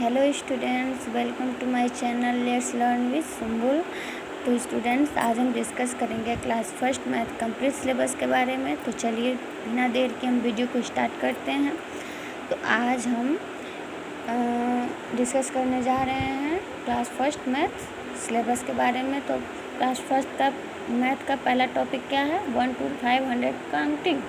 Hello students, welcome to my channel let's learn with Sumbul. तो students, आज हम discuss करेंगे class first math complete syllabus के बारे में। तो चलिए बिना देर के हम वीडियो को स्टार्ट करते हैं। तो आज हम डिस्कस करने जा रहे हैं क्लास फर्स्ट मैथ सिलेबस के बारे में। तो क्लास फर्स्ट का मैथ का पहला टॉपिक क्या है? 1 to 500 काउंटिंग।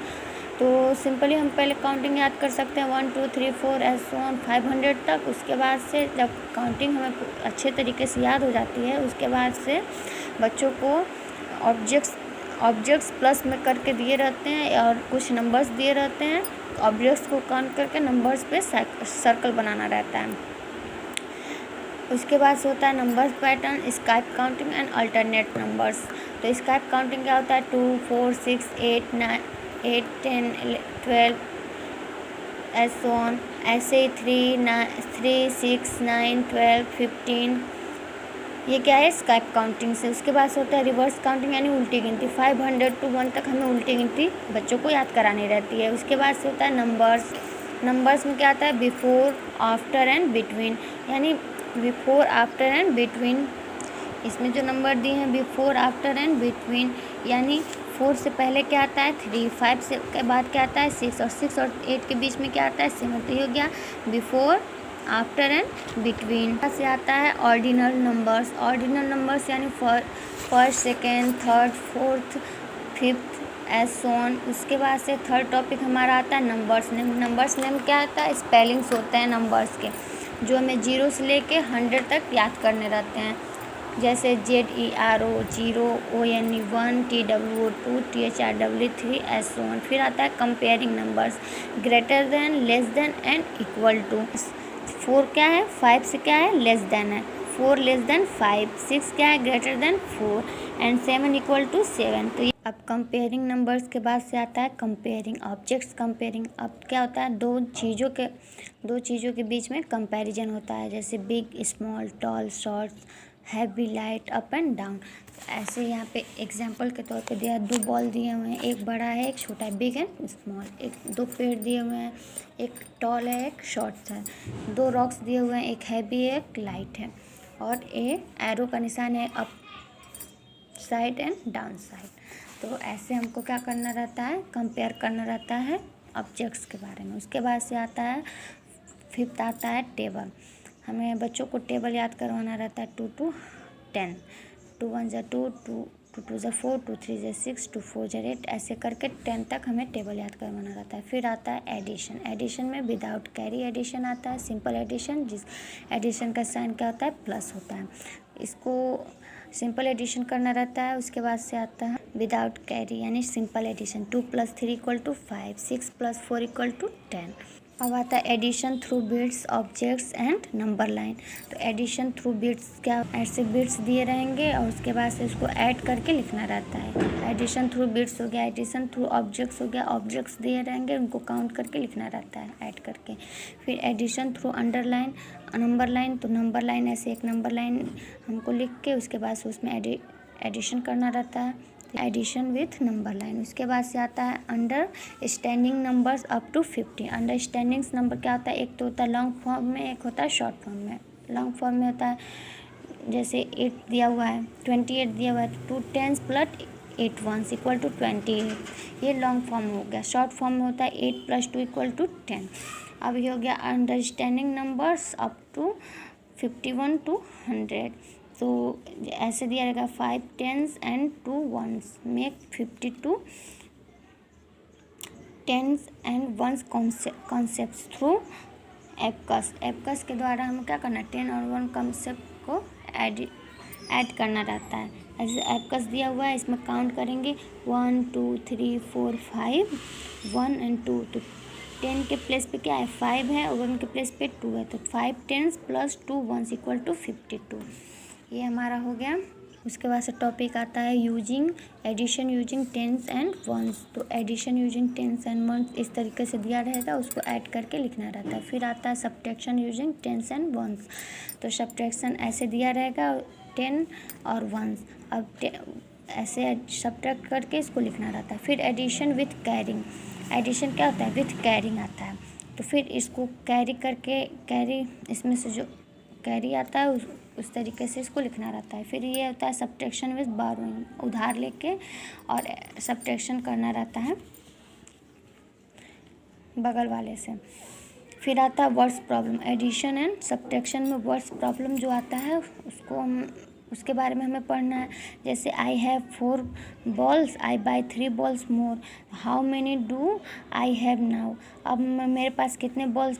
तो सिंपली हम पहले काउंटिंग याद कर सकते हैं 1 2 3 4 ऐसे 500 तक। उसके बाद से जब काउंटिंग हमें अच्छे तरीके से याद हो जाती है, उसके बाद से बच्चों को ऑब्जेक्ट्स प्लस में करके दिए रहते हैं और कुछ नंबर्स दिए रहते हैं। ऑब्जेक्ट्स को काउंट करके नंबर्स पे सर्कल बनाना रहता है। उसके बाद से होता है numbers pattern, Skype counting and alternate numbers. तो स्काइप काउंटिंग क्या होता है? 2 4 6 8 9 8 10 12 ऐसे ऑन, ऐसे 3 6 9 12 15। ये क्या है? स्काइप काउंटिंग से। उसके बाद से होता है रिवर्स काउंटिंग यानी उल्टी गिनती। 500 to 1 तक हमें उल्टी गिनती बच्चों को याद करानी रहती है। उसके बाद से होता है नंबर्स में क्या आता है? बिफोर, आफ्टर एंड बिटवीन, यानी बिफोर, आफ्टर एंड बिटवीन। इसमें जो नंबर दिए हैं बिफोर, आफ्टर एंड बिटवीन, यानी 4 से पहले क्या आता है? 3, 5 से के बाद क्या आता है? 6, और 6 और 8 के बीच में क्या आता है? 7। तो ये हो गया बिफोर, आफ्टर एंड बिटवीन। से आता है ऑर्डिनल नंबर्स यानी first, second, third, fourth, fifth ऐसे ऑन। उसके बाद से थर्ड टॉपिक हमारा आता है नंबर्स नेम क्या आता है? स्पेलिंग्स होते हैं नंबर्स के, जो हमें 0 से लेके 100 तक याद करने रहते हैं। जैसे ZERO 0, ONE 1, TWO 2, THRW 3 ऐसे ऑन। फिर आता है comparing numbers, greater than, less than and equal to. 4 क्या है? 5 से क्या है? लेस देन है, 4 लेस देन 5। 6 क्या है? Greater than 4 and 7 equal to 7। तो अब कंपेयरिंग नंबर्स के बाद से आता है कंपेयरिंग ऑब्जेक्ट्स। कंपेयरिंग अब क्या होता है? दो चीज़ों के बीच में कंपैरिजन होता है, जैसे big, small, tall, short, heavy, light, up and down. ऐसे यहाँ पे एग्जांपल के तौर पे दिया, 2 बॉल दिए हुए हैं, एक बड़ा है एक छोटा है, बिग एंड स्मॉल। 2 पेड़ दिए हुए हैं, एक टॉल है एक शॉर्ट है। 2 रॉक्स दिए हुए हैं, एक हैवी है एक लाइट है, और एरो का निशान है up side and down side. तो ऐसे हमको क्या करना रहता है? कंपेयर करना रहता है ऑब्जेक्ट्स के बारे में। उसके बाद से आता है 5th आता है टेबल। हमें बच्चों को टेबल याद करवाना रहता है 2 to 10। 2 1 ज़ा 2, 2 2 ज़ा 4, 2 3 ज़ा 6, 2 4 ज़ा 8, ऐसे करके 10 तक हमें टेबल याद करवाना रहता है। फिर आता है एडिशन में विदाउट कैरी एडिशन आता है, सिंपल एडिशन, जिस एडिशन का साइन क्या होता है? प्लस होता है। इसको सिंपल एडिशन करना रहता है। उसके बाद से आता है विदाउट कैरी यानी सिंपल एडिशन। 2 + 3 = 5, 6 + 4 = 10। अब आता है addition through bits, objects and number line. तो एडिशन थ्रू बिट्स क्या? ऐसे बिट्स दिए रहेंगे और उसके बाद से उसको ऐड करके लिखना रहता है। एडिशन थ्रू बिट्स हो गया, एडिशन थ्रू ऑब्जेक्ट्स हो गया, ऑब्जेक्ट्स दिए रहेंगे उनको काउंट करके लिखना रहता है ऐड करके। फिर addition through underline, number line. तो नंबर लाइन ऐसे एक नंबर लाइन हमको लिख के उसके बाद से उसमें एडिशन करना रहता है, एडिशन विथ नंबर लाइन। उसके बाद से आता है understanding numbers up to 50। Understandings number क्या होता है? एक तो होता है लॉन्ग फॉर्म में, एक होता है शॉर्ट फॉर्म में। लॉन्ग फॉर्म में होता है जैसे 8 दिया हुआ है, 28 दिया हुआ है, 2 10s + 8 1s = 28। ये लॉन्ग फॉर्म हो गया। शॉर्ट फॉर्म में होता है 8 + 2 = 10। अब ये हो गया understanding numbers up to 51 to 100। तो ऐसे दिया रहेगा 5 10s and 2 1s make 52 10s and 1s concept through abacus के द्वारा हम क्या करना है? 10 और 1 कॉन्सेप्ट को ऐड करना रहता है। ऐसे एबकस दिया हुआ है, इसमें काउंट करेंगे 1 2 3 4 5 1 and 2। तो 10 के प्लेस पे क्या है? 5 है और 1 के प्लेस पे 2 है। तो 5 10s + 2 1s = 52। ये हमारा हो गया। उसके बाद से टॉपिक आता है addition using 10s and 1s। तो addition using 10s and 1s इस तरीके से दिया रहेगा, उसको ऐड करके लिखना रहता है। फिर आता है subtraction using 10s and 1s। तो सब्ट्रैक्शन ऐसे दिया रहेगा 10 और 1s, अब ऐसे सब्ट्रैक्ट करके इसको लिखना रहता है। फिर एडिशन विथ कैरिंग। एडिशन क्या होता है? विथ कैरिंग आता है। तो फिर इसको कैरी करके, कैरी इसमें से जो कैरी आता है उस तरीके से इसको लिखना रहता है। फिर ये होता है सब्ट्रैक्शन विद बारोइंग, उधार लेके और सब्ट्रैक्शन करना रहता है बगल वाले से। फिर आता है words problem, addition and subtraction में वर्ड्स प्रॉब्लम जो आता है उसको हम उसके बारे में हमें पढ़ना है। जैसे I have 4 balls, I buy 3 balls more, how many do I have now. अब मेरे पास कितने बॉल्स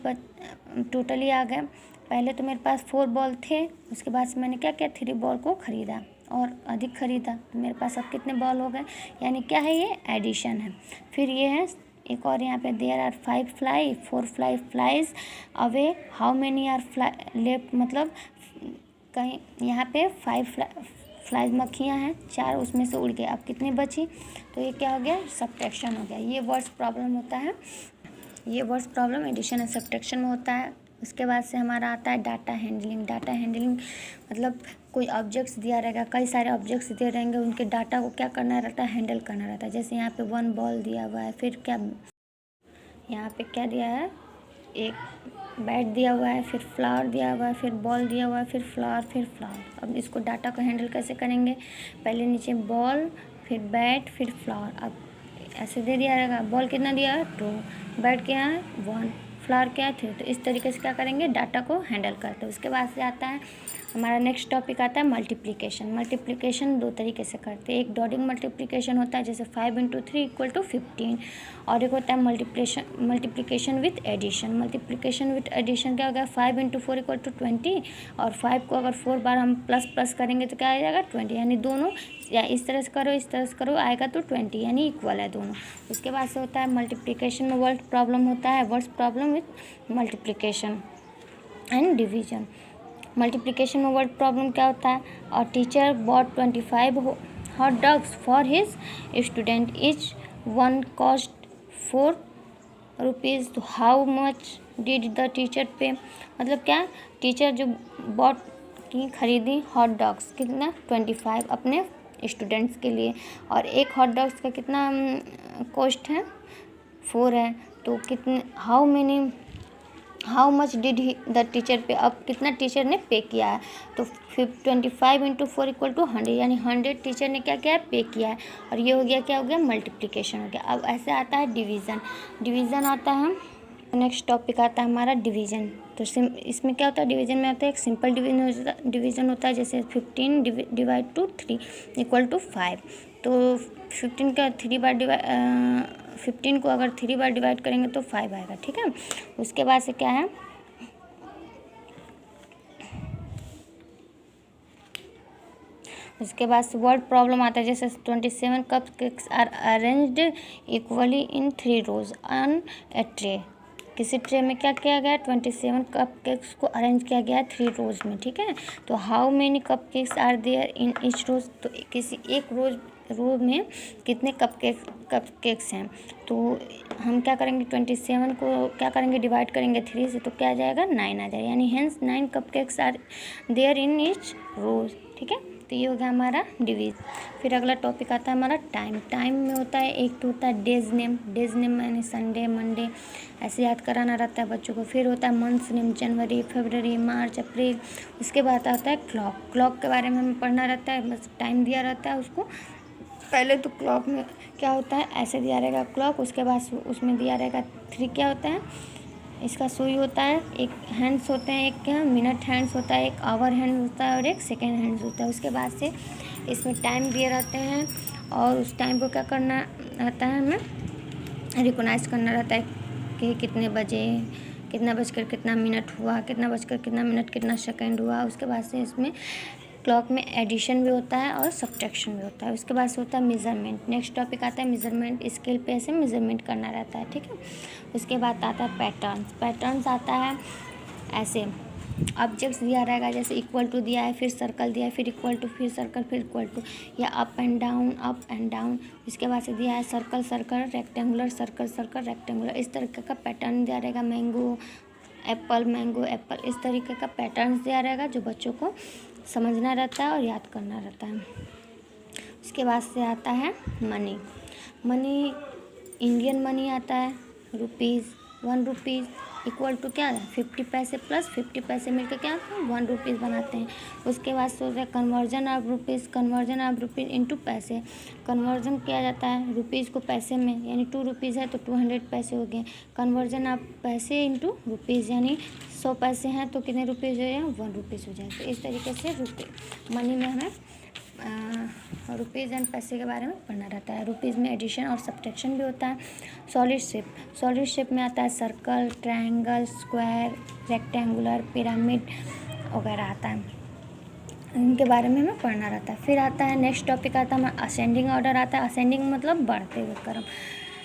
टोटली आ गए। पहले तो मेरे पास 4 बॉल थे, उसके बाद से मैंने क्या किया, 3 बॉल को ख़रीदा और अधिक ख़रीदा, तो मेरे पास अब कितने बॉल हो गए, यानी क्या है, ये एडिशन है। फिर ये है एक और यहाँ पे, there are 5 fly, 4 fly flies away, how many are left, मतलब कहीं यहाँ पे 5 फ्लाइज मक्खियाँ हैं, 4 उसमें से उड़ गए, अब कितनी बची, तो ये क्या हो गया, सब्ट्रैक्शन हो गया। ये वर्ड्स प्रॉब्लम होता है, ये words problem addition and subtraction में होता है। उसके बाद से हमारा आता है डाटा हैंडलिंग। डाटा हैंडलिंग मतलब कोई ऑब्जेक्ट्स दिया रहेगा, कई सारे ऑब्जेक्ट्स दिए रहेंगे, उनके डाटा को क्या करना रहता है, हैंडल करना रहता है। जैसे यहाँ पे 1 बॉल दिया हुआ है, फिर क्या यहाँ पे क्या दिया है, एक बैट दिया हुआ है, फिर फ्लावर दिया हुआ है, फिर बॉल दिया हुआ है, फिर फ्लावर, फिर फ्लावर। अब इसको डाटा को हैंडल कैसे करेंगे, पहले नीचे बॉल, फिर बैट, फिर फ्लावर। अब ऐसे दे दिया रहेगा, बॉल कितना दिया है 2, बैट क्या है 1, फ्लावर क्या है 3। तो इस तरीके से क्या करेंगे, डाटा को हैंडल करते हैं। उसके बाद से आता है हमारा नेक्स्ट टॉपिक आता है मल्टीप्लिकेशन। मल्टीप्लिकेशन 2 तरीके से करते हैं, एक डॉटिंग मल्टीप्लिकेशन होता है, जैसे 5 × 3 = 15, और एक होता है multiplication with addition. Multiplication with addition क्या होगा, 5 × 4 = 20, और 5 को अगर 4 बार हम प्लस प्लस करेंगे तो क्या आ जाएगा 20, यानी दोनों या इस तरह से करो, इस तरह से करो, आएगा तो 20, यानी इक्वल है दोनों। उसके बाद से होता है मल्टीप्लिकेशन में वर्ड प्रॉब्लम होता है, words problem with multiplication and division. Multiplication में वर्ड प्रॉब्लम क्या होता है, और teacher bought 25 hot dogs for his student, each one cost 4 rupees, तो how much did the teacher pay. मतलब क्या, टीचर जो बॉट की खरीदी हॉट डॉग्स, कितना 25 अपने स्टूडेंट्स के लिए, और एक हॉट डॉग्स का कितना कॉस्ट है 4 है, तो कितने how much did the teacher पे, अब कितना टीचर ने पे किया है, तो 25 × 4 = 100, यानी 100 टीचर ने क्या किया है, पे किया है। और ये हो गया, क्या हो गया, मल्टीप्लिकेशन हो गया। अब ऐसे आता है डिवीज़न। डिवीज़न आता है, नेक्स्ट टॉपिक आता है हमारा डिवीज़न। तो इसमें क्या होता है, डिवीज़न में आता है एक सिंपल डिवीज़न होता है, जैसे 15 / 3 = 5। तो 15 का 15 को अगर 3 बार डिवाइड करेंगे तो 5 आएगा, ठीक है। उसके बाद से क्या है, उसके बाद से वर्ड प्रॉब्लम आता है, जैसे 27 cupcakes are arranged equally in 3 rows on a tray. किसी ट्रे में क्या किया गया, 27 कपकेक्स को अरेंज किया गया है 3 rows में, ठीक है। तो how many cupcakes are there in each row, तो किसी एक रो में कितने कपकेक्स हैं, तो हम क्या करेंगे, 27 को क्या करेंगे, डिवाइड करेंगे 3 से, तो क्या आ जाएगा 9 आ जाएगा, यानी hence 9 cupcakes are there in each row, ठीक है। तो ये हो गया हमारा डिवीज। फिर अगला टॉपिक आता है हमारा टाइम। टाइम में होता है, एक तो होता है डेज नेम यानी संडे, मंडे, ऐसे याद कराना रहता है बच्चों को। फिर होता है मंथ्स नेम, जनवरी, फरवरी, मार्च, अप्रैल। उसके बाद आता है क्लॉक के बारे में हमें पढ़ना रहता है, बस टाइम दिया रहता है उसको। पहले तो क्लॉक में क्या होता है, ऐसे दिया रहेगा क्लॉक, उसके बाद उसमें दिया रहेगा 3 क्या होता है, इसका सुई होता है, एक हैंड्स होते हैं, एक क्या मिनट हैंड्स होता है, एक आवर हैंड होता है और एक सेकेंड हैंड्स होता है। उसके बाद से इसमें टाइम दिए रहते हैं, और उस टाइम को क्या करना रहता है, हमें रिकॉग्नाइज करना रहता है कि कितने बजे, कितना बजकर कितना मिनट हुआ, कितना बजकर कितना मिनट कितना सेकेंड हुआ। उसके बाद से इसमें क्लॉक में एडिशन भी होता है और सब्ट्रैक्शन भी होता है। उसके बाद से होता है मेज़रमेंट। नेक्स्ट टॉपिक आता है मेज़रमेंट, स्केल पे ऐसे मेज़रमेंट करना रहता है, ठीक है। उसके बाद आता है पैटर्न्स आता है ऐसे, ऑब्जेक्ट्स दिया रहेगा, जैसे इक्वल टू दिया है, फिर सर्कल दिया है, फिर इक्वल टू, फिर सर्कल, फिर इक्वल टू, या अप एंड डाउन। इसके बाद से दिया है सर्कल, रेक्टेंगुलर, सर्कल, रेक्टेंगुलर। इस तरीके का पैटर्न दिया रहेगा, मैंगो एप्पल, इस तरीके का पैटर्न्स दिया रहेगा, जो बच्चों को समझना रहता है और याद करना रहता है। उसके बाद से आता है मनी। इंडियन मनी आता है, रुपीज़, 1 रुपीज़, इक्वल टू क्या है 50 पैसे प्लस 50 पैसे मिलकर क्या 1 रुपीज़ बनाते हैं। उसके बाद सोच रहे कन्वर्जन ऑफ रुपीज़ इंटू पैसे। कन्वर्जन किया जाता है रुपीज़ को पैसे में, यानी 2 रुपीज़ है तो 200 पैसे हो गए। कन्वर्जन ऑफ पैसे इंटू रुपीज़, यानी 100 पैसे हैं तो कितने रुपीज़ हो जाए 1 रुपीज़ हो जाए। तो इस तरीके से मनी में हमें रुपीज़ एंड पैसे के बारे में पढ़ना रहता है। रुपीज़ में एडिशन और सब्ट्रैक्शन भी होता है। सॉलिड शेप में आता है circle, triangle, square, rectangular, pyramid वगैरह आता है, इनके बारे में हमें पढ़ना रहता है। फिर आता है नेक्स्ट टॉपिक आता है हमारा असेंडिंग ऑर्डर आता है। असेंडिंग मतलब बढ़ते हुए क्रम,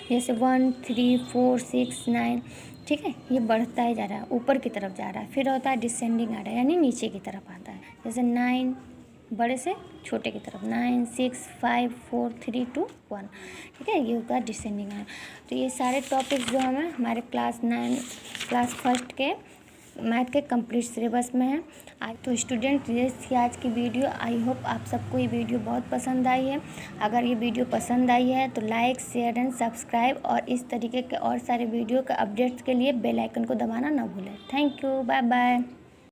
जैसे 1 3 4 6 9, ठीक है, ये बढ़ता ही जा रहा है, ऊपर की तरफ जा रहा है। फिर होता है डिसेंडिंग ऑर्डर, यानी नीचे की तरफ आता है, जैसे 9 बड़े से छोटे की तरफ, 9 6 5 4 3 2 1, ठीक है, ये होता है डिसेंडिंग ऑर्डर। तो ये सारे टॉपिक्स जो हमें हमारे क्लास फर्स्ट के मैथ के कंप्लीट सिलेबस में है। आज तो स्टूडेंट ये थी आज की वीडियो। आई होप आप सबको ये वीडियो बहुत पसंद आई है। अगर ये वीडियो पसंद आई है तो लाइक शेयर एंड सब्सक्राइब, और इस तरीके के और सारे वीडियो के अपडेट्स के लिए बेल आइकन को दबाना ना भूलें। Thank you, bye bye.